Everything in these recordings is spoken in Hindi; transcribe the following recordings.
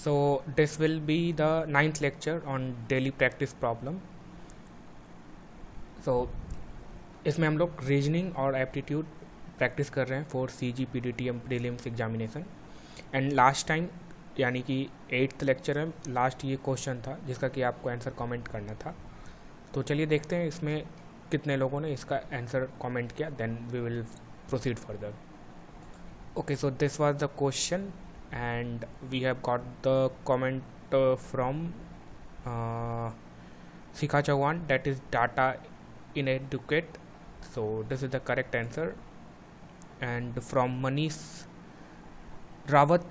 So this will be the 9th lecture on daily practice problem. So इसमें हम लोग रीजनिंग और एप्टीट्यूड प्रैक्टिस कर रहे हैं for CGPDTM prelims examination. And last time यानी कि 8th लेक्चर में लास्ट ये क्वेश्चन था जिसका कि आपको आंसर कमेंट करना था. तो चलिए देखते हैं इसमें कितने लोगों ने इसका आंसर कमेंट किया, then we will proceed further. Okay, so this was the question and we have got the comment from Sikha Chauhan, that is data inadequate. So this is the correct answer. And from Manish Rawat,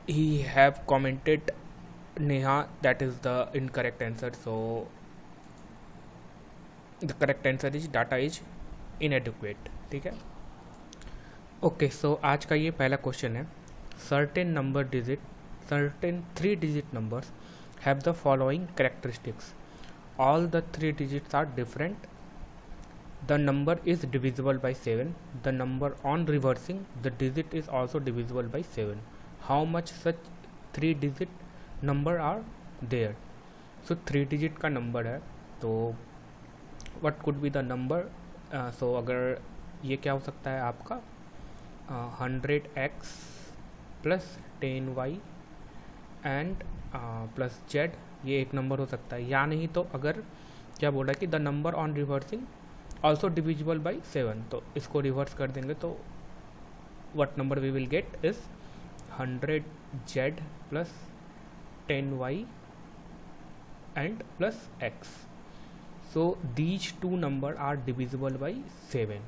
he have commented Neha, that is the incorrect answer. So the correct answer is data is inadequate. ठीक है. ओके, सो आज का ये पहला क्वेश्चन है. Certain 3 digit numbers have the following characteristics. All the 3 digits are different. The number is divisible by 7. The number on reversing the digit is also divisible by 7. How much such 3 digit number are there? So 3 digit का number है, तो what could be the number? So अगर ये क्या हो सकता है आपका 100x plus 10y and plus z, ये एक नंबर हो सकता है. या नहीं तो अगर क्या बोल रहा है कि the number on reversing also divisible by 7, तो इसको रिवर्स कर देंगे तो what number we will get is 100z plus 10y and plus x. So these two number are divisible by 7.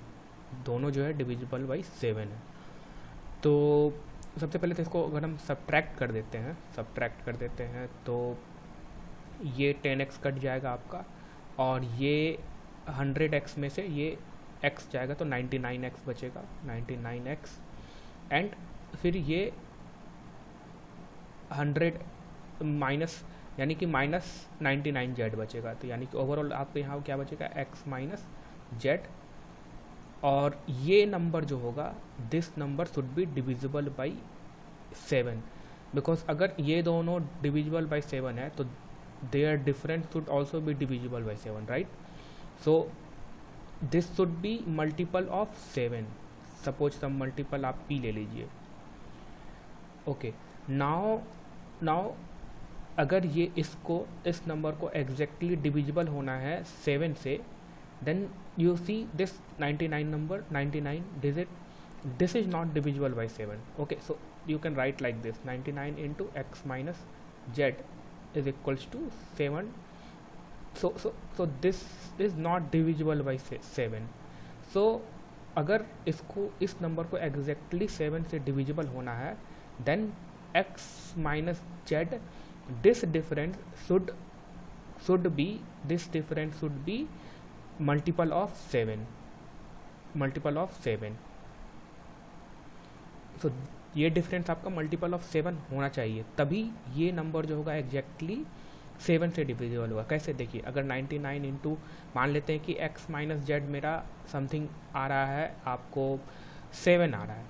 दोनों जो है डिविजिबल बाई 7 है. तो सबसे पहले तो इसको अगर हम सब्ट्रैक्ट कर देते हैं तो ये 10x कट जाएगा आपका, और ये 100x में से ये x जाएगा तो 99x बचेगा, 99x. एंड फिर ये 100 माइनस यानी कि माइनस 99z बचेगा. तो यानी कि ओवरऑल आपको यहाँ क्या बचेगा, x माइनस z. और ये नंबर जो होगा, this number should be divisible by 7, because अगर ये दोनों डिविजिबल बाई 7 है तो their difference should also be divisible by 7, right. So this should be multiple of 7. Suppose some multiple आप p ले लीजिए. ओके, नाउ अगर ये इस नंबर को एग्जैक्टली डिविजिबल होना है 7 से, then you see this 99 number, 99 digit, this is not divisible by 7. Okay, so you can write like this: 99 into x minus z is equals to 7. So this is not divisible by 7. so अगर इस नंबर को एग्जैक्टली 7 से डिविजिबल होना है, then x minus z, this difference should be multiple of 7. सो ये डिफरेंस आपका मल्टीपल ऑफ 7 होना चाहिए, तभी ये नंबर जो होगा एग्जैक्टली 7 से डिविजिबल होगा. कैसे देखिए, अगर 99 इंटू मान लेते हैं कि x माइनस जेड मेरा समथिंग आ रहा है, आपको 7 आ रहा है,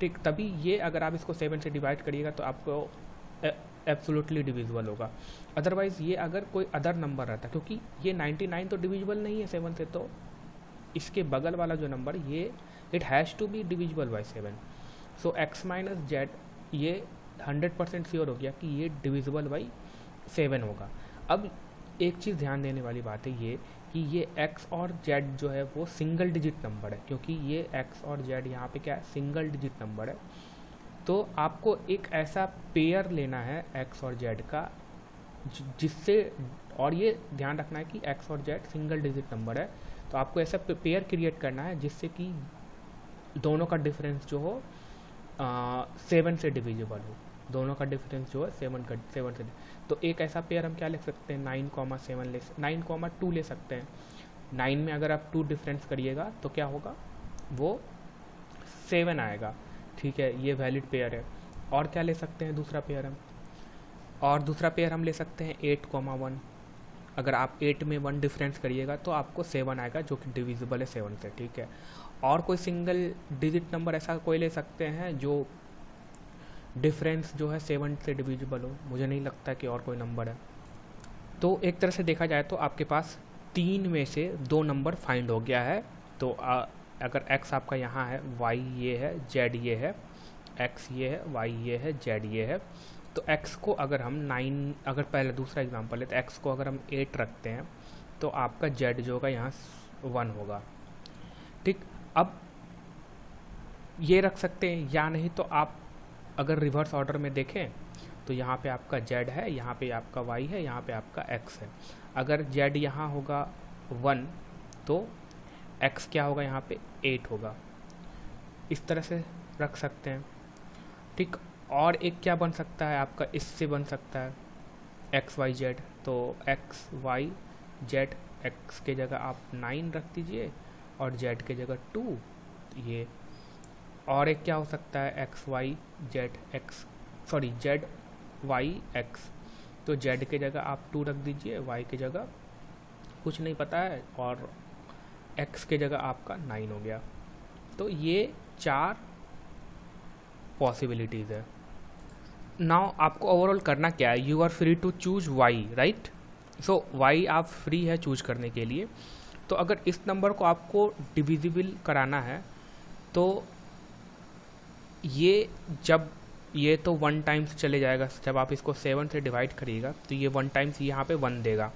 ठीक. तभी ये अगर आप इसको 7 से डिवाइड करिएगा तो आपको एब्सोल्युटली डिविजिबल होगा. अदरवाइज ये अगर कोई अदर नंबर रहता, क्योंकि ये 99 तो डिविजिबल नहीं है 7 से, तो इसके बगल वाला जो नंबर ये it has to be divisible by 7. So x minus Z ये 100% श्योर हो गया कि ये डिविजिबल बाई 7 होगा. अब एक चीज़ ध्यान देने वाली बात है ये कि ये x और z जो है वो सिंगल डिजिट नंबर है, क्योंकि ये x और z यहाँ पे क्या है, सिंगल डिजिट नंबर है. तो आपको एक ऐसा पेयर लेना है x और z का जिससे, और ये ध्यान रखना है कि x और z सिंगल डिजिट नंबर है, तो आपको ऐसा पेयर क्रिएट करना है जिससे कि दोनों का डिफरेंस जो हो 7 से डिविजिबल हो. दोनों का डिफरेंस जो है 7 से. तो एक ऐसा पेयर हम क्या ले सकते हैं, 9,2 ले सकते हैं. 9 में अगर आप 2 डिफरेंस करिएगा तो क्या होगा, वो 7 आएगा, ठीक है. ये वैलिड पेयर है. और क्या ले सकते हैं दूसरा पेयर हम ले सकते हैं 8,1. अगर आप 8 में 1 डिफरेंस करिएगा तो आपको 7 आएगा, जो कि डिविजिबल है 7 से, ठीक है. और कोई सिंगल डिजिट नंबर ऐसा कोई ले सकते हैं जो डिफरेंस जो है 7 से डिविजिबल हो, मुझे नहीं लगता कि और कोई नंबर है। तो एक तरह से देखा जाए तो आपके पास 3 में से 2 नंबर फाइंड हो गया है। तो अगर x आपका यहाँ है, y ये है, z ये है, x ये है, y ये है, z ये है, तो x को अगर हम 9, अगर पहले दूसरा एग्जांपल है तो x को अगर हम 8 रखते हैं तो आपका z जो होगा यहाँ 1 होगा। ठीक, अब ये रख सकते हैं या नहीं तो आप अगर रिवर्स ऑर्डर में देखें तो यहाँ पे आपका z है, यहाँ पे आपका y है, यहाँ पे आपका x है। अगर z यहाँ होगा 1 तो x क्या होगा यहाँ पे 8 होगा। इस तरह से रख सकते हैं। ठीक, और एक क्या बन सकता है आपका, इससे बन सकता है x y z, तो x y z, x के जगह आप 9 रख दीजिए और z के जगह 2 ये। और एक क्या हो सकता है x y z x, sorry z y x, तो z के जगह आप 2 रख दीजिए, y के जगह कुछ नहीं पता है और x के जगह आपका 9 हो गया। तो ये 4 पॉसिबिलिटीज़ है। नाउ आपको ओवरऑल करना क्या है, you are free to choose y, right. So y आप फ्री है चूज करने के लिए। तो अगर इस नंबर को आपको डिविजिबल कराना है तो ये जब ये तो 1 टाइम्स चले जाएगा, जब आप इसको 7 से डिवाइड करिएगा तो ये 1 टाइम्स यहाँ पे 1 देगा।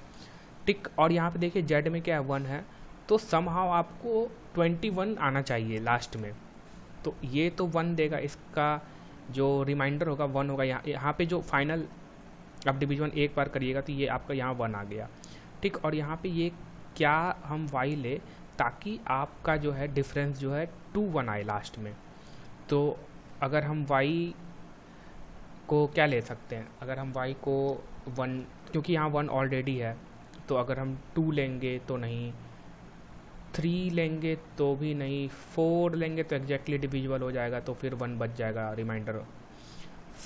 ठीक, और यहाँ पे देखिए z में क्या है 1 है, तो समहाउ आपको 21 आना चाहिए लास्ट में, तो ये तो 1 देगा, इसका जो रिमाइंडर होगा 1 होगा। यहाँ पे जो फाइनल आप डिवीजन एक बार करिएगा तो ये आपका यहाँ 1 आ गया। ठीक, और यहाँ पे ये क्या हम y ले ताकि आपका जो है डिफरेंस जो है 2 1 आए लास्ट में। तो अगर हम y को क्या ले सकते हैं, अगर हम y को 1, क्योंकि यहाँ 1 ऑलरेडी है, तो अगर हम 2 लेंगे तो नहीं, 3 लेंगे तो भी नहीं, 4 लेंगे तो एग्जैक्टली डिविजिबल हो जाएगा, तो फिर 1 बच जाएगा रिमाइंडर।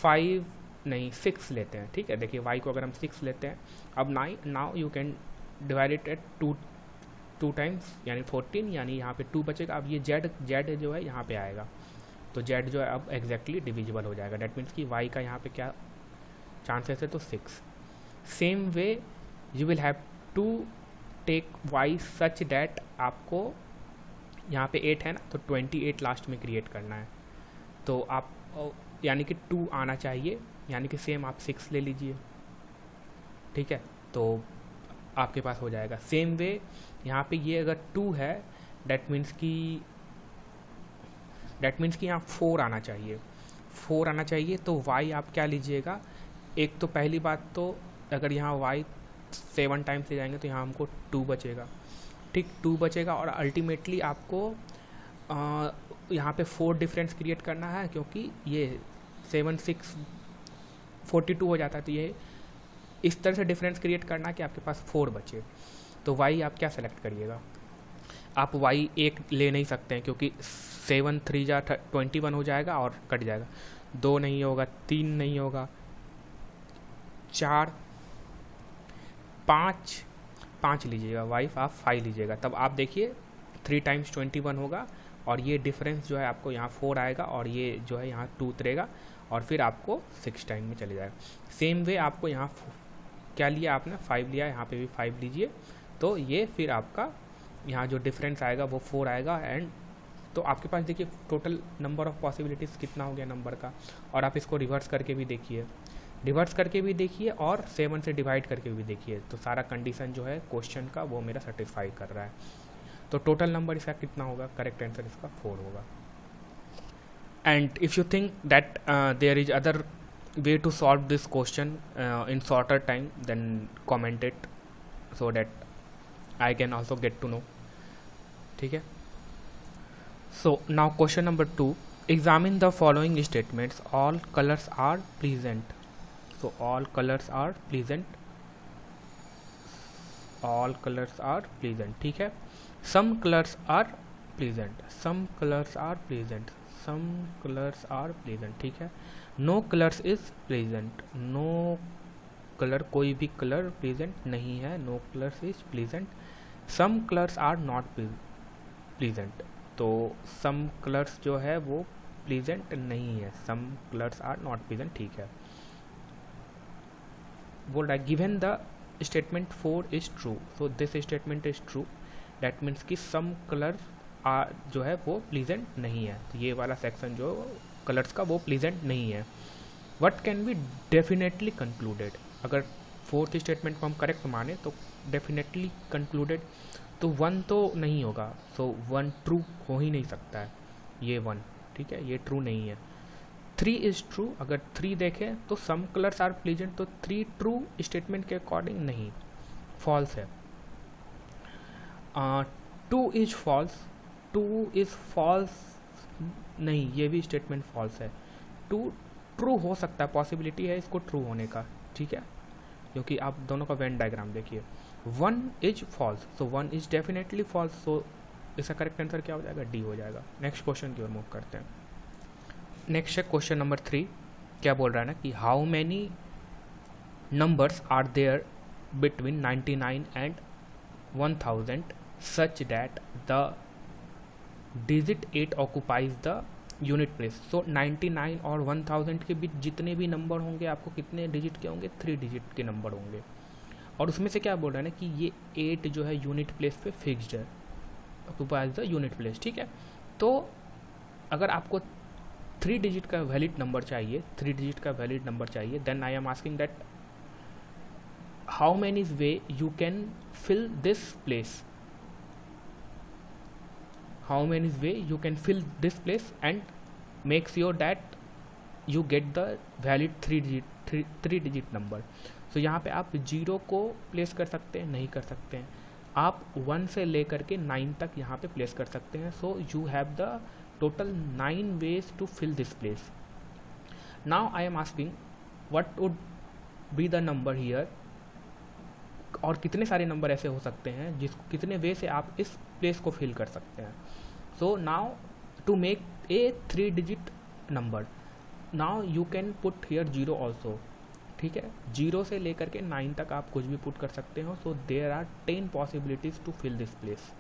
5 नहीं, 6 लेते हैं। ठीक है, देखिए y को अगर हम 6 लेते हैं, अब now you can divide it at 2 times यानी 14, यानी यहाँ पे 2 बचेगा। अब ये z जो है यहाँ पे आएगा, तो z जो है अब एग्जैक्टली डिविजिबल हो जाएगा। डेट मीन्स कि y का यहाँ पे क्या चांसेस है, तो 6। Same way you will have to take y such that आपको यहाँ पे 8 है ना, तो 28 लास्ट में क्रिएट करना है। तो आप यानी कि 2 आना चाहिए, यानी कि सेम आप 6 ले लीजिए। ठीक है, तो आपके पास हो जाएगा। सेम वे यहाँ पे ये अगर 2 है, डैट मीन्स कि यहाँ 4 आना चाहिए, 4 आना चाहिए। तो y आप क्या लीजिएगा, एक तो पहली बात तो अगर यहाँ y 7 टाइम्स ले जाएंगे तो यहाँ हमको 2 बचेगा। ठीक, 2 बचेगा और अल्टीमेटली आपको यहाँ पे 4 डिफरेंस क्रिएट करना है, क्योंकि ये 7 6 42 हो जाता है, तो ये इस तरह से डिफरेंस क्रिएट करना है कि आपके पास 4 बचे। तो y आप क्या सेलेक्ट करिएगा, आप y 1 ले नहीं सकते हैं क्योंकि 7 3 जा 21 हो जाएगा और कट जाएगा। 2 नहीं होगा, 3 नहीं होगा, 4 5 लीजिएगा, y आप 5 लीजिएगा। तब आप देखिए 3 टाइम्स 21 होगा और ये डिफरेंस जो है आपको यहाँ 4 आएगा और ये जो है यहाँ 2 उतरेगा और फिर आपको 6 टाइम में चले जाएगा। सेम वे आपको यहाँ क्या लिया आपने, 5 लिया, यहाँ पे भी 5 लीजिए, तो ये फिर आपका यहाँ जो डिफरेंस आएगा वो 4 आएगा। एंड तो आपके पास देखिए टोटल नंबर ऑफ पॉसिबिलिटीज़ कितना हो गया नंबर का। और आप इसको रिवर्स करके भी देखिए, और 7 से डिवाइड करके भी देखिए, तो सारा कंडीशन जो है क्वेश्चन का वो मेरा सेटिस्फाई कर रहा है। तो टोटल नंबर इसका कितना होगा, करेक्ट आंसर इसका 4 होगा। And if you think that there is other way to solve this question in shorter time, then comment it so that I can also get to know. ठीक है, so now question number 2, examine the following statements, all colors are present. So all colors are present, all colors are present. ठीक है, some colors are present, some colors are present, some colors are present. ठीक है, no colours is present, no colour कोई भी कलर प्रेजेंट नहीं है, no colours is present. Some colours are not present, तो सम कलर्स जो है वो प्लीजेंट नहीं है, some colours are not pleasant, ठीक है। बोल रहा है given the statement 4 is true, so this statement is true, that means कि सम कलर जो है वो प्लीजेंट नहीं है, तो ये वाला सेक्शन जो कलर्स का वो प्लीजेंट नहीं है। What can be definitely concluded, अगर फोर्थ स्टेटमेंट को हम करेक्ट माने तो डेफिनेटली कंक्लूडेड, तो 1 तो नहीं होगा, सो 1 ट्रू हो ही नहीं सकता है, ये 1, ठीक है, ये ट्रू नहीं है। 3 इज ट्रू, अगर 3 देखें तो सम कलर्स आर प्लीजेंट, तो 3 ट्रू स्टेटमेंट के अकॉर्डिंग नहीं, फॉल्स है। 2 इज फॉल्स, 2 इज फॉल्स नहीं, ये भी स्टेटमेंट फॉल्स है। 2 ट्रू हो सकता है, पॉसिबिलिटी है इसको ट्रू होने का, ठीक है, क्योंकि आप दोनों का वेन डायग्राम देखिए। 1 is false, so 1 is definitely false, so इसका करेक्ट आंसर क्या हो जाएगा, डी हो जाएगा। नेक्स्ट क्वेश्चन की ओर मूव करते हैं। नेक्स्ट है क्वेश्चन नंबर 3, क्या बोल रहा है ना कि how many numbers are there between 99 and 1000 such that the digit 8 occupies the unit place. So 99 और 1000 के बीच जितने भी नंबर होंगे आपको कितने डिजिट के होंगे, 3 डिजिट के नंबर होंगे, और उसमें से क्या बोल रहा है ना कि ये 8 जो है यूनिट प्लेस पे फिक्स्ड है, ऑक्यूपाइज द यूनिट प्लेस, ठीक है। तो अगर आपको 3 डिजिट का वैलिड नंबर चाहिए, 3 डिजिट का वैलिड नंबर चाहिए, then I am asking that how many way you can fill this place, how many way you can fill this place and make sure that you get the valid 3 digit number। so यहाँ पे आप 0 को प्लेस कर सकते हैं, नहीं कर सकते हैं, आप 1 से लेकर के 9 तक यहाँ पे प्लेस कर सकते हैं। So you have the total 9 ways to fill this place। now I am asking what would be the number here, और कितने सारे नंबर ऐसे हो सकते हैं जिसको कितने वे से आप इस प्लेस को फिल कर सकते हैं। So now to make a 3 digit number, now you can put here 0 also, ठीक है, 0 से लेकर के 9 तक आप कुछ भी पुट कर सकते हो। So there are 10 possibilities to fill this place.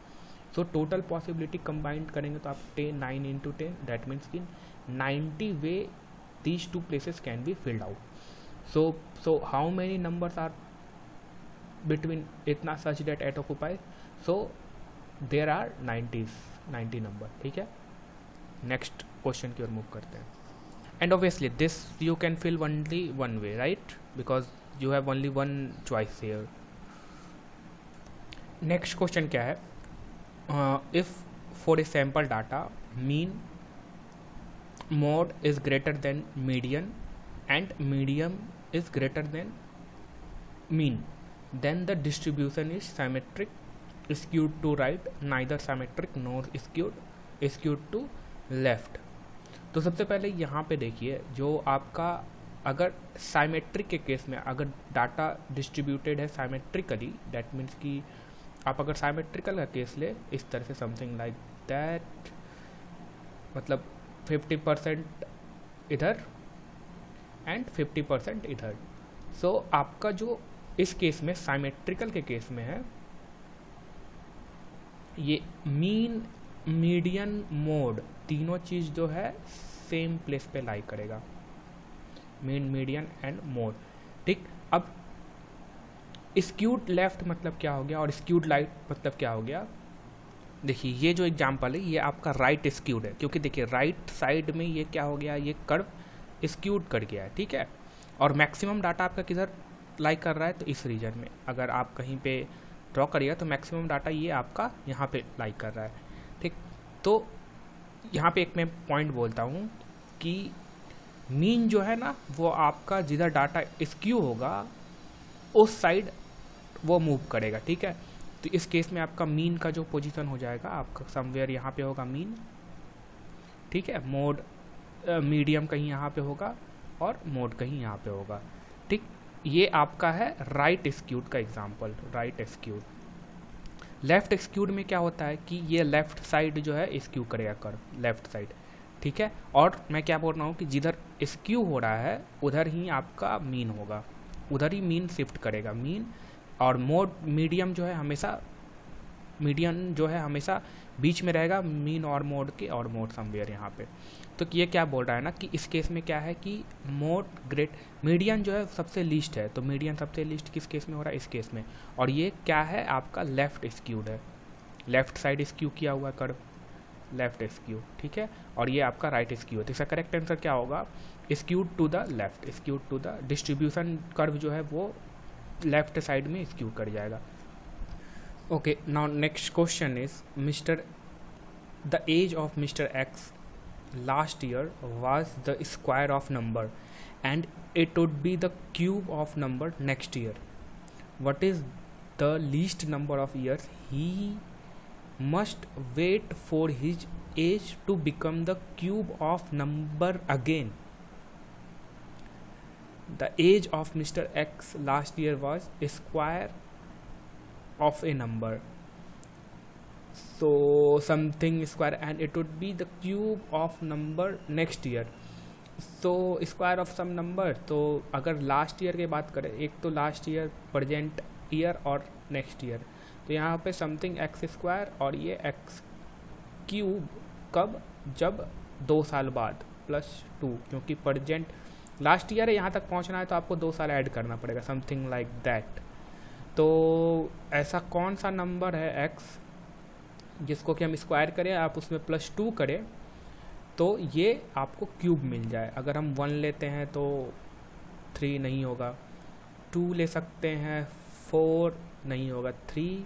So total possibility combined करेंगे तो आप 9 into 10, दैट मीन्स कि 90 way these 2 places can be filled out. So how many numbers are between इतना such that 8 occupy, so there are 90 number, ठीक है। नेक्स्ट क्वेश्चन की ओर मूव करते हैं। And obviously this you can fill only one way, right, because you have only one choice here. Next question क्या है, if for a sample data mean mode is greater than median and medium is greater than mean, then the distribution is symmetric, skewed to right, neither symmetric nor skewed to left। तो सबसे पहले यहाँ पे देखिए, जो आपका अगर साइमेट्रिक के केस में अगर डाटा डिस्ट्रीब्यूटेड है साइमेट्रिकली, दैट मीन्स कि आप अगर साइमेट्रिकल का केस ले इस तरह से समथिंग लाइक दैट, मतलब 50% इधर एंड 50% इधर। सो आपका जो इस केस में साइमेट्रिकल के केस में है, ये मीन मीडियन मोड तीनों चीज़ जो है सेम प्लेस पे लाई करेगा, मीन मीडियन एंड मोड, ठीक। अब स्क्यूड लेफ्ट मतलब क्या हो गया और स्क्यूड राइट मतलब क्या हो गया, देखिए ये जो एग्जांपल है ये आपका राइट स्क्यूड है, क्योंकि देखिए राइट साइड में ये क्या हो गया, ये कर्व स्क्यूड कर गया है, ठीक है। और मैक्सिमम डाटा आपका किधर लाई कर रहा है, तो इस रीजन में अगर आप कहीं पे ड्रॉ करिएगा तो मैक्सिमम डाटा ये आपका यहाँ पे लाई कर रहा है, ठीक। तो यहाँ पे एक मैं पॉइंट बोलता हूँ कि मीन जो है ना वो आपका जिधर डाटा स्क्यू होगा उस साइड वो मूव करेगा, ठीक है। तो इस केस में आपका मीन का जो पोजीशन हो जाएगा आपका समवेयर यहाँ पे होगा मीन, ठीक है। मोड मीडियम कहीं यहाँ पे होगा और मोड कहीं यहाँ पे होगा, ठीक। ये आपका है राइट स्क्यूड का example, right skewed. Left skewed में क्या होता है कि ये लेफ्ट साइड जो है स्क्यू करेगा कर्व लेफ्ट साइड, ठीक है। और मैं क्या बोल रहा हूँ कि जिधर स्क्यू हो रहा है उधर ही आपका मीन होगा, उधर ही मीन शिफ्ट करेगा, मीन। और मोड मीडियम जो है हमेशा मीडियन जो है हमेशा बीच में रहेगा मीन और मोड के और मोड समवेयर यहाँ पे। तो ये क्या बोल रहा है ना कि इस केस में क्या है कि मोड ग्रेट मीडियन जो है सबसे लीस्ट है, तो मीडियन सबसे लीस्ट किस केस में हो रहा है, इस केस में। और ये क्या है आपका लेफ्ट स्क्यूड है, लेफ्ट साइड स्क्यू किया हुआ कर्व, लेफ्ट स्क्यू, ठीक है। और ये आपका राइट स्क्यू है, तो इसका करेक्ट आंसर क्या होगा, skewed to the left, skewed to the distribution curve जो है वो लेफ्ट साइड में स्क्यू कर जाएगा। Okay, now next question is mister the age of mister X last year was the square of number and it would be the cube of number next year. What is the least number of years he must wait for his age to become the cube of number again? The age of Mr. X last year was a square of a number, so something square, and it would be the cube of number next year. So square of some number, तो अगर लास्ट ईयर की बात करें, एक तो लास्ट ईयर, प्रेजेंट ईयर और नेक्स्ट ईयर, तो यहाँ पे समथिंग एक्स स्क्वायर और ये एक्स क्यूब कब, जब 2 साल बाद +2, क्योंकि प्रेजेंट लास्ट ईयर है, यहाँ तक पहुँचना है तो आपको 2 साल ऐड करना पड़ेगा, समथिंग लाइक दैट। तो ऐसा कौन सा नंबर है एक्स जिसको कि हम स्क्वायर करें, आप उसमें +2 करें तो ये आपको क्यूब मिल जाए। अगर हम 1 लेते हैं तो 3 नहीं होगा, 2 ले सकते हैं, 4 नहीं होगा, 3,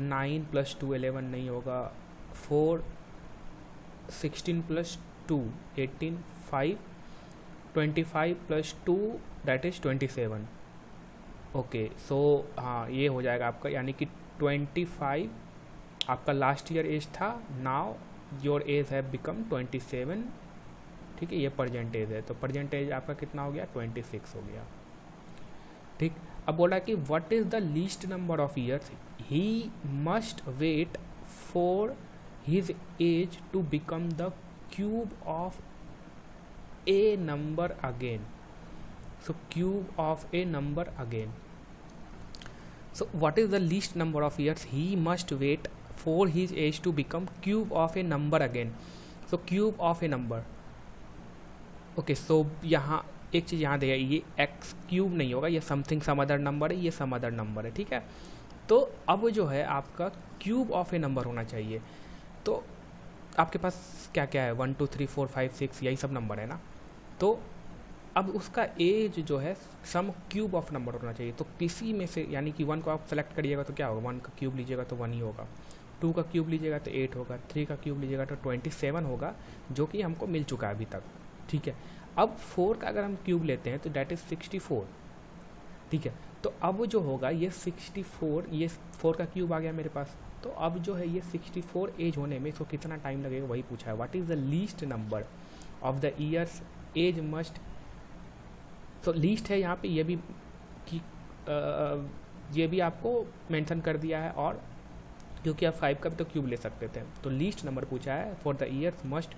9 + 2 11 नहीं होगा, 4, 16 + 2 18, 5, 25 + 2 दैट इज़ 27। ओके, सो हाँ ये हो जाएगा आपका, यानी कि 25 आपका लास्ट ईयर एज था, नाउ योर एज है बिकम 27, ठीक है, ये प्रेजेंट एज है, तो प्रेजेंट एज आपका कितना हो गया, 26 हो गया, ठीक। अब बोला कि what is the least number of years he must wait for his age to become the cube of a number again. So cube of a number again, so what is the least number of years he must wait for his age to become cube of a number again. So cube of a number, okay, so यहाँ एक चीज़ यहाँ देगा, ये एक्स क्यूब नहीं होगा, ये समथिंग सम अदर नंबर है, ये सम अदर नंबर है, ठीक है। तो अब जो है आपका क्यूब ऑफ ए नंबर होना चाहिए, तो आपके पास क्या क्या है, 1 2 3 4 5 6 यही सब नंबर है ना, तो अब उसका एज जो है सम क्यूब ऑफ नंबर होना चाहिए। तो किसी में से, यानी कि 1 को आप सेलेक्ट करिएगा तो क्या होगा, 1 का क्यूब लीजिएगा तो 1 ही होगा, 2 का क्यूब लीजिएगा तो 8 होगा, 3 का क्यूब लीजिएगा तो 27 होगा, जो कि हमको मिल चुका है अभी तक, ठीक है। अब 4 का अगर हम क्यूब लेते हैं तो डैट इज़ 64, ठीक है। तो अब जो होगा ये 64, ये 4 का क्यूब आ गया मेरे पास, तो अब जो है ये 64 एज होने में इसको कितना टाइम लगेगा वही पूछा है। What is the least number of the years age must, तो लीस्ट है यहाँ पे ये भी कि ये भी आपको मेंशन कर दिया है, और क्योंकि आप 5 का भी तो क्यूब ले सकते थे, तो लीस्ट नंबर पूछा है फॉर द ईयर्स मस्ट,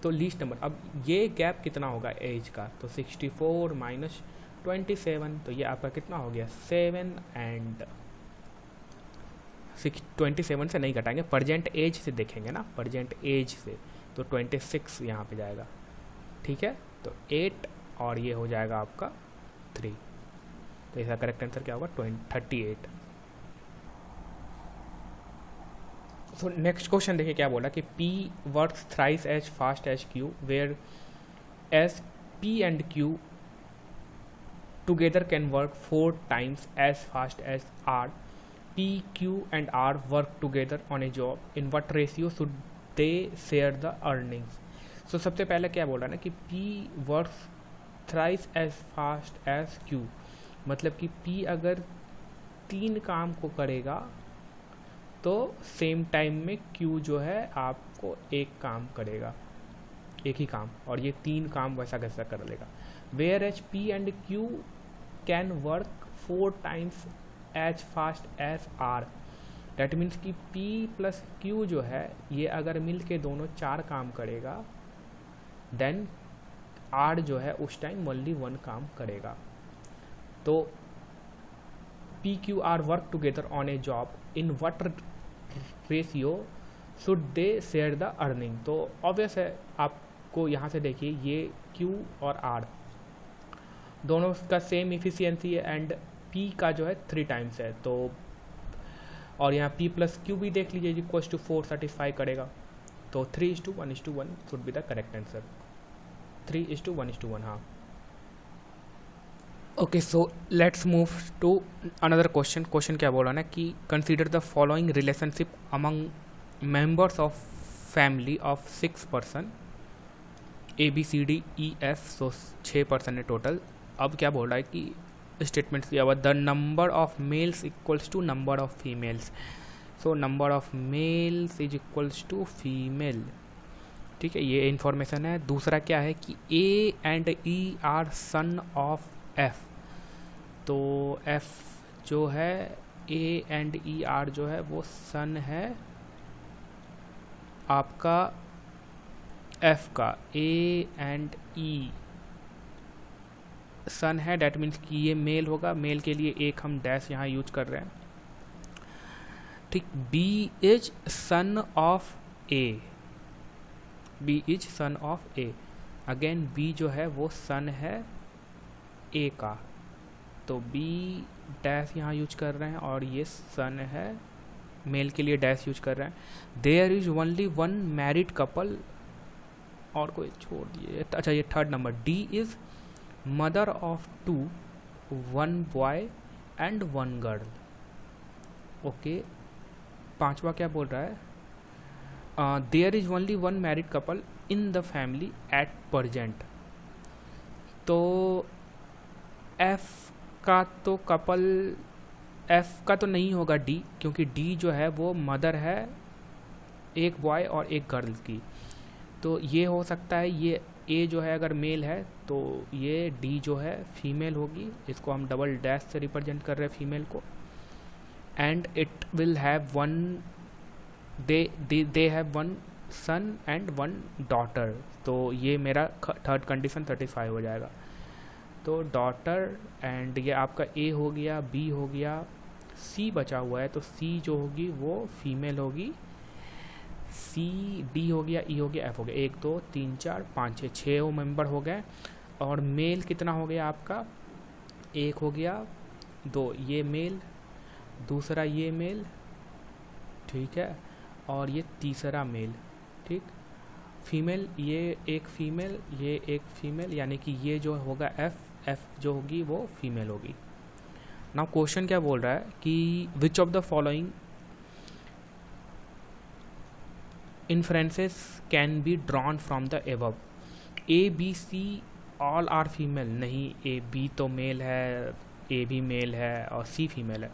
तो लीस्ट नंबर। अब ये गैप कितना होगा एज का, तो 64 - 27, तो ये आपका कितना हो गया 7 एंड 27 से नहीं घटाएंगे, प्रेजेंट एज से देखेंगे ना, प्रेजेंट एज से, तो 26 यहाँ पे जाएगा, ठीक है। तो 8 और ये हो जाएगा आपका 3, तो इसका करेक्ट आंसर क्या होगा 38। सो नेक्स्ट क्वेश्चन देखिए क्या बोला कि P works thrice as fast as Q, where as P and Q together can work 4 times as fast as R. P, Q and R work together on a job. In what ratio should they share the earnings? So सबसे पहले क्या बोल रहा है ना कि P works thrice as fast as Q, मतलब कि P अगर 3 काम को करेगा तो सेम टाइम में Q जो है आपको एक काम करेगा, एक ही काम, और ये 3 काम वैसा कैसा कर लेगा। Where as P and Q can work 4 times as fast as R. That means कि P प्लस Q जो है ये अगर मिल के दोनों 4 काम करेगा, देन R जो है उस टाइम ओनली 1 काम करेगा। तो P, Q, R work together on A job in what ratio should they share the earning. तो ऑब्वियस है, आपको यहाँ से देखिए ये Q और R दोनों का सेम इफिशियंसी है एंड P का जो है 3 टाइम्स है, तो और यहाँ P प्लस Q भी देख लीजिए इक्वल टू 4 सेटिस्फाई करेगा। तो 3:1:1 should be the correct answer. 3:1:1, हाँ। Okay, so let's move to another question. Question क्या बोल रहा है ना कि consider the following relationship among members of family of 6 person ABCDEF, सो 6 पर्सन है टोटल। अब क्या बोल रहा है कि स्टेटमेंट दिया हुआ the number of males equals to number of females. So number of males is equals to female, ठीक है, ये इन्फॉर्मेशन है। दूसरा क्या है कि A and E are son of F। तो F जो है A एंड E आर जो है वो सन है आपका F का। A एंड E सन है, डैट मीन्स कि ये मेल होगा। मेल के लिए एक हम डैश यहाँ यूज कर रहे हैं, ठीक। B is son of A, B is son of A। Again B जो है वो सन है A का, तो B डैश यहाँ यूज कर रहे हैं और ये सन है, मेल के लिए डैश यूज कर रहे हैं। There is only one married couple, और कोई छोड़ दिए। अच्छा, ये third number D is mother of 2, 1 boy and 1 girl. Okay, पांचवा क्या बोल रहा है, there is only one married couple in the family at present. तो F का तो कपल, F का तो नहीं होगा D, क्योंकि D जो है वो मदर है एक बॉय और एक गर्ल की। तो ये हो सकता है ये A जो है अगर मेल है तो ये D जो है फीमेल होगी, इसको हम डबल डैश से रिप्रेजेंट कर रहे हैं फीमेल को। And it will have one, they have one son and 1 daughter. तो ये मेरा थर्ड कंडीशन सेटिस्फाई हो जाएगा। तो डॉटर एंड ये आपका A हो गया, B हो गया, C बचा हुआ है, तो C जो होगी वो फीमेल होगी। C, D हो गया, E हो गया, F हो गया। 1 2 3 4 5 6 6 मेंबर हो गए। और मेल कितना हो गया आपका, 1 हो गया, 2 ये मेल, दूसरा ये मेल, ठीक है, और ये तीसरा मेल, ठीक। फीमेल ये एक फीमेल, ये एक फीमेल, यानी कि ये जो होगा F जो होगी वो फीमेल होगी। नाउ क्वेश्चन क्या बोल रहा है कि which of the following inferences can be drawn from the above. A B C all are female, नहीं, A B तो मेल है, A भी मेल है और C फीमेल है।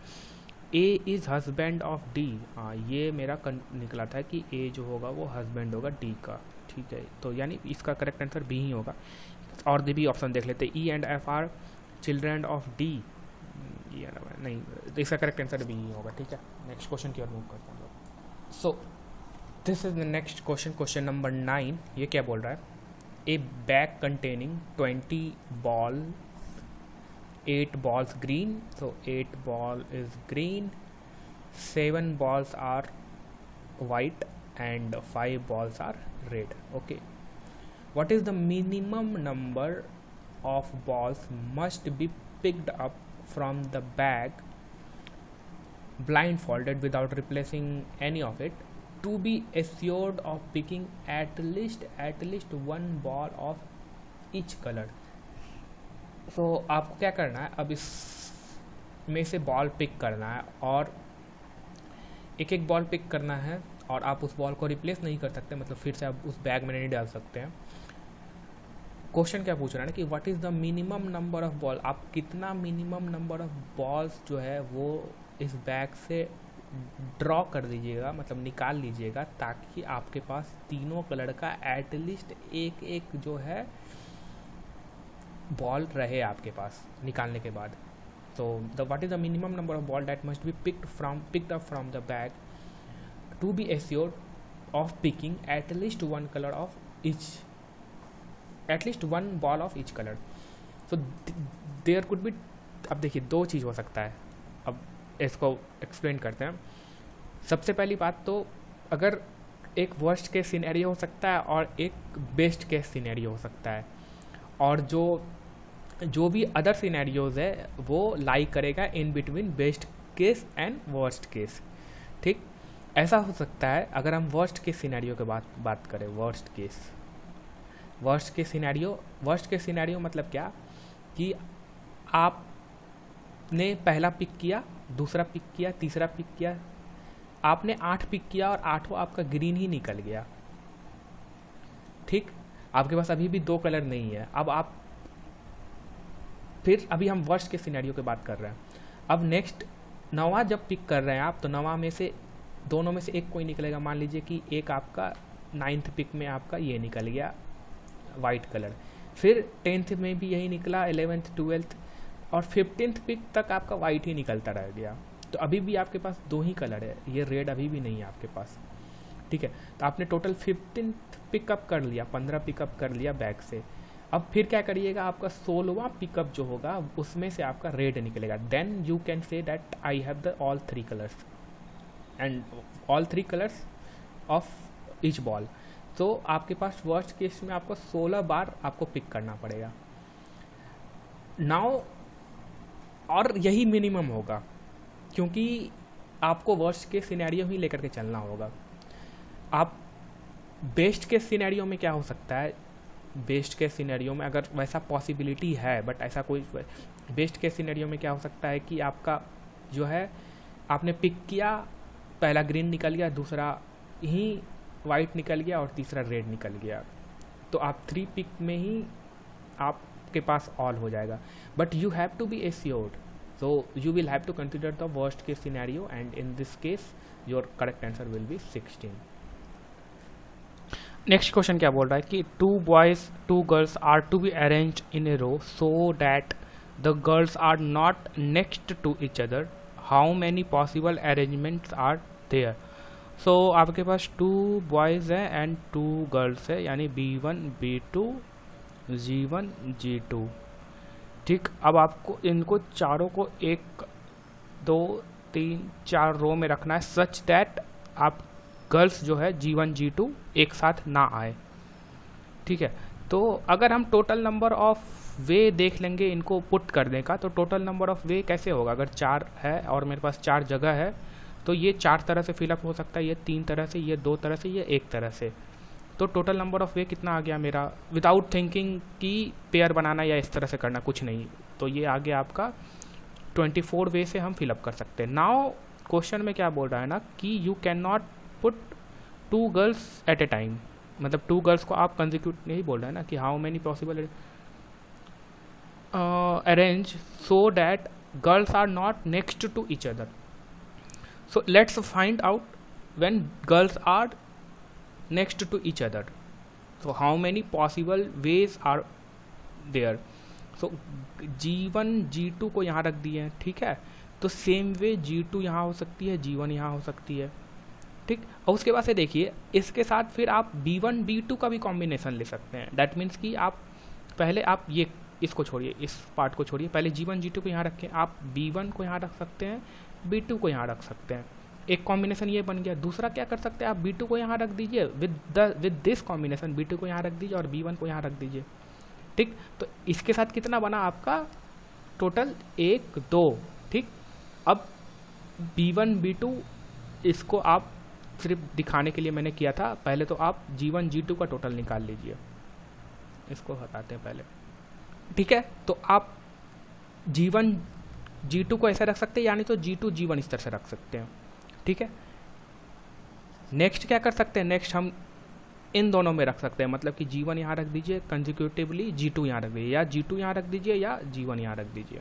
A is husband of D, हाँ ये मेरा निकला था कि A जो होगा वो हस्बैंड होगा D का, ठीक है। तो यानी इसका करेक्ट आंसर B ही होगा। और भी ऑप्शन देख लेते हैं। E and F are children of D, नहीं, इसका करेक्ट आंसर B ही होगा, ठीक है। नेक्स्ट क्वेश्चन की ओर मूव करते हैं लोग। So this is the next question, question number 9। ये क्या बोल रहा है, ए bag containing 20 ball, 8 balls green, so 8 ball is green, 7 balls are white and 5 balls are red. Okay, what is the minimum number of balls must be picked up from the bag blindfolded without replacing any of it to be assured of picking at least 1 ball of each color? तो आपको क्या करना है, अब इस में से बॉल पिक करना है और एक एक बॉल पिक करना है, और आप उस बॉल को रिप्लेस नहीं कर सकते, मतलब फिर से आप उस बैग में नहीं डाल सकते हैं। क्वेश्चन क्या पूछ रहा है ना कि what is the minimum number of ball, आप कितना मिनिमम नंबर ऑफ बॉल्स जो है वो इस बैग से ड्रॉ कर दीजिएगा, मतलब निकाल लीजिएगा, ताकि आपके पास तीनों कलर का एटलीस्ट एक एक जो है बॉल रहे आपके पास निकालने के बाद। तो the what is the minimum number of ball that must be picked up from the bag to be assured of picking at least 1 colour of each, at least 1 ball of each colour. So there could be, अब देखिए 2 चीज़ हो सकता है, अब इसको एक्सप्लेन करते हैं। सबसे पहली बात तो अगर एक वर्स्ट केस सिनेरियो हो सकता है और एक बेस्ट केस सिनेरियो हो सकता है, और जो भी अदर सिनेरियोज है वो लाई करेगा in between best case and worst case. ठीक, ऐसा हो सकता है अगर हम वर्स्ट केस सिनेरियो के बात करें। वर्स्ट केस सिनेरियो मतलब क्या कि आपने पहला पिक किया, दूसरा पिक किया, तीसरा पिक किया, आपने 8 पिक किया और 8वां आपका ग्रीन ही निकल गया। ठीक, आपके पास अभी भी 2 कलर नहीं है। अभी हम वर्स्ट के सिनेरियो की बात कर रहे हैं। अब नेक्स्ट 9वां जब पिक कर रहे हैं आप, तो 9वां में से दोनों में से एक कोई निकलेगा। मान लीजिए कि एक आपका 9th पिक में आपका ये निकल गया वाइट कलर, फिर 10th में भी यही निकला, 11th 12th और 15th पिक तक आपका वाइट ही निकलता रह गया। तो अभी भी आपके पास 2 ही कलर है, ये रेड अभी भी नहीं है आपके पास। ठीक है, तो आपने टोटल 15th पिकअप कर लिया, 15 पिकअप कर लिया बैग से। अब फिर क्या करिएगा, आपका 16वां पिकअप जो होगा उसमें से आपका रेड निकलेगा। Then you can say that I have the all 3 colours and all 3 colours of each ball. तो आपके पास वर्स्ट केस में आपको 16 बार आपको पिक करना पड़ेगा नाउ, और यही मिनिमम होगा क्योंकि आपको वर्स्ट केस सिनेरियो ही लेकर के चलना होगा। आप बेस्ट केस सिनेरियो में क्या हो सकता है, बेस्ट केस सिनेरियो में अगर वैसा पॉसिबिलिटी है, बट ऐसा कोई बेस्ट केस सिनेरियो में क्या हो सकता है कि आपका जो है आपने पिक किया, पहला ग्रीन निकल गया, दूसरा ही वाइट निकल गया और तीसरा रेड निकल गया। तो आप 3 पिक में ही आपके पास ऑल हो जाएगा। But you have to be assured, so you will have to consider the worst case scenario, and in this case your correct answer will be 16. Next question क्या बोल रहा है कि 2 boys 2 girls are to be arranged in a row so that the girls are not next to each other. How many possible arrangements are there? So आपके पास 2 boys है and 2 girls है, यानी B1 B2 G1 G2। ठीक, अब आपको इनको चारों को 1 2 3 4 रो में रखना है सच दैट आप गर्ल्स जो है G1 G2 एक साथ ना आए। ठीक है, तो अगर हम टोटल नंबर ऑफ वे देख लेंगे इनको पुट करने का, तो टोटल नंबर ऑफ वे कैसे होगा, अगर 4 है और मेरे पास 4 जगह है तो ये 4 तरह से फिलअप हो सकता है, ये 3 तरह से, ये 2 तरह से, ये 1 तरह से। तो टोटल नंबर ऑफ वे कितना आ गया मेरा, विदाउट थिंकिंग कि पेयर बनाना या इस तरह से करना, कुछ नहीं, तो ये आ गया आपका 24 वे से हम फिलअप कर सकते हैं। नाउ क्वेश्चन में क्या बोल रहा है ना कि you can not put 2 girls at a time, मतलब 2 गर्ल्स को आप कंजिक्यूट नहीं बोल रहे हैं ना कि how many possible arrange so that girls are not next to each other. So let's find out when girls are next to each other, so how many possible ways are there? So G1 G2 को यहाँ रख दिए हैं। ठीक है, तो सेम वे G2 यहाँ हो सकती है, G1 यहाँ हो सकती है। ठीक, और उसके बाद से देखिए इसके साथ फिर आप B1 B2 का भी कॉम्बिनेशन ले सकते हैं। दैट मीन्स कि आप पहले आप ये इसको छोड़िए, इस पार्ट को छोड़िए, पहले G1 G2 को यहाँ रखें, आप B1 को यहाँ रख सकते हैं, B2 को यहाँ रख सकते हैं। एक कॉम्बिनेशन ये बन गया। दूसरा क्या कर सकते हैं, आप B2 को यहाँ रख दीजिए विद दिस कॉम्बिनेशन, B2 को यहाँ रख दीजिए और B1 को यहाँ रख दीजिए। ठीक, तो इसके साथ कितना बना आपका टोटल 1 2। ठीक, अब B1 B2 इसको आप सिर्फ दिखाने के लिए मैंने किया था, पहले तो आप G1 G2 का टोटल निकाल लीजिए, इसको हटाते हैं पहले। ठीक है, तो आप G1 G2 को ऐसे रख सकते हैं, यानी तो G2 G1 इस तरह से रख सकते हैं। ठीक है, नेक्स्ट क्या कर सकते हैं, नेक्स्ट हम इन दोनों में रख सकते हैं, मतलब कि G1 यहाँ रख दीजिए कंजिक्यूटिवली, G2 यहाँ रख दीजिए, या G2 यहाँ रख दीजिए या G1 यहाँ रख दीजिए।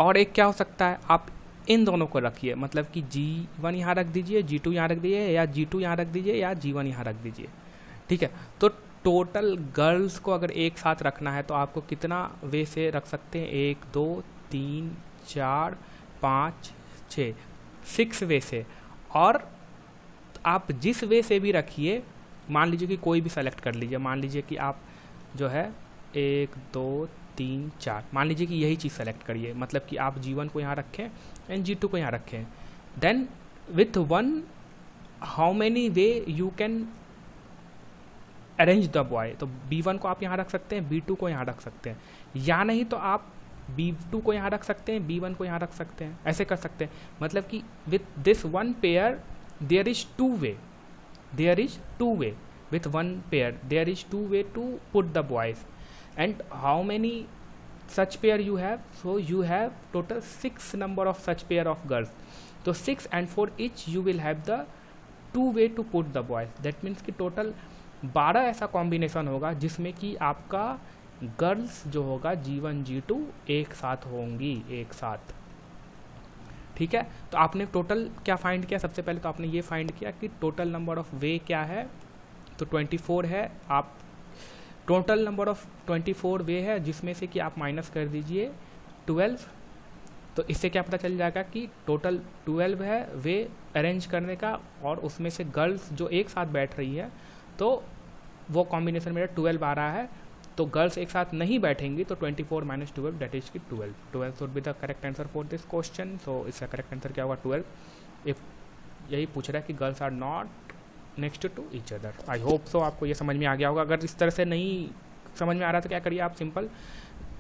और एक क्या हो सकता है, आप इन दोनों को रखिए, मतलब कि G1 यहाँ रख दीजिए, G2 यहाँ रख दीजिए, या G2 यहाँ रख दीजिए या G1 यहाँ रख दीजिए। ठीक है, तो टोटल गर्ल्स को अगर एक साथ रखना है तो आपको कितना वे से रख सकते हैं, 1 2 3 4 5 6 वे से। और आप जिस वे से भी रखिए, मान लीजिए कि कोई भी सेलेक्ट कर लीजिए, मान लीजिए कि आप जो है 1 2 3 4, मान लीजिए कि यही चीज़ सेलेक्ट करिए, मतलब कि आप G1 को यहाँ रखें एंड G2 को यहाँ रखें। Then with one how many way you can arrange the boy, तो B1 को आप यहाँ रख सकते हैं, B2 को यहाँ रख सकते हैं, या नहीं तो आप B2 को यहाँ रख सकते हैं, B1 को यहाँ रख सकते हैं, ऐसे कर सकते हैं. मतलब कि with this one pair there is two way, there is two way, with one pair there is two way to put the boys. And how many such pair you have? So you have total 6 number of such pair of girls, so 6 and for each you will have the two way to put the boys. That means कि total 12 ऐसा कॉम्बिनेशन होगा जिसमें कि आपका गर्ल्स जो होगा G1 G2 एक साथ होंगी, एक साथ. ठीक है, तो आपने टोटल क्या फाइंड किया? सबसे पहले तो आपने ये फाइंड किया कि टोटल नंबर ऑफ वे क्या है, तो 24 है. आप टोटल नंबर ऑफ 24 वे है जिसमें से कि आप माइनस कर दीजिए 12, तो इससे क्या पता चल जाएगा कि टोटल 12 है वे अरेंज करने का, और उसमें से गर्ल्स जो एक साथ बैठ रही है तो वो कॉम्बिनेशन मेरा 12 आ रहा है. तो गर्ल्स एक साथ नहीं बैठेंगी, तो 24 माइनस 12 दैट इज की 12 would be the correct answer for this question. So इसका करेक्ट आंसर क्या होगा? 12. इफ यही पूछ रहा है कि girls are not next to each other. I hope so आपको ये समझ में आ गया होगा. अगर इस तरह से नहीं समझ में आ रहा तो क्या करिए, आप सिंपल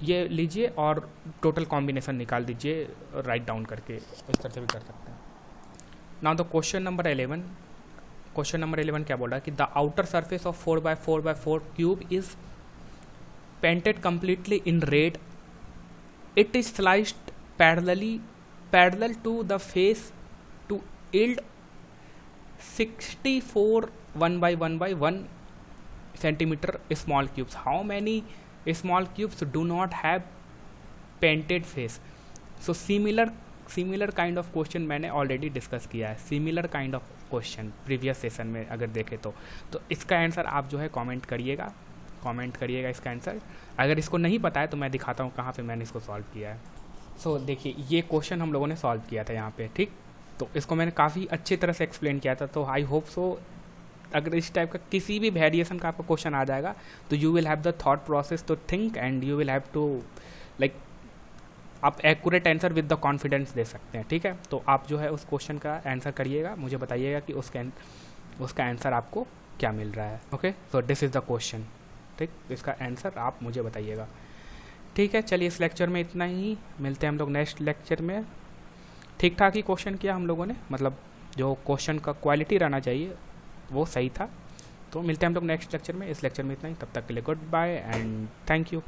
ये लीजिए और टोटल कॉम्बिनेशन निकाल दीजिए राइट डाउन करके, इस तरह से भी कर सकते हैं. Now the question number 11. Question number 11 क्या बोल रहा है कि the outer surface of 4x4x4 cube is painted completely in red. It is sliced parallel to the face to yield 64 1 centimeter small cubes. How many small cubes do not have painted face? So similar kind of question मैंने ऑलरेडी डिस्कस किया है. Similar kind of question previous session में अगर देखें तो इसका आंसर आप जो है कमेंट करिएगा इसका आंसर. अगर इसको नहीं पता है तो मैं दिखाता हूँ कहाँ पे मैंने इसको सॉल्व किया है. सो देखिए ये क्वेश्चन हम लोगों ने सॉल्व किया था यहाँ पे, ठीक. तो इसको मैंने काफ़ी अच्छी तरह से एक्सप्लेन किया था. तो आई होप सो अगर इस टाइप का किसी भी वेरिएशन का आपका क्वेश्चन आ जाएगा तो you will have the thought process to think and you will have to like आप accurate answer with the confidence दे सकते हैं, ठीक है. तो आप जो है उस क्वेश्चन का आंसर करिएगा, मुझे बताइएगा कि उसका आंसर आपको क्या मिल रहा है. Okay, so this is the question, ठीक. इसका आंसर आप मुझे बताइएगा, ठीक है. चलिए इस लेक्चर में इतना ही, मिलते हैं हम लोग नेक्स्ट लेक्चर में. ठीक ठाक ही क्वेश्चन किया हम लोगों ने, मतलब जो क्वेश्चन का क्वालिटी रहना चाहिए वो सही था. तो मिलते हैं हम लोग नेक्स्ट लेक्चर में. इस लेक्चर में इतना ही, तब तक के लिए goodbye and thank you.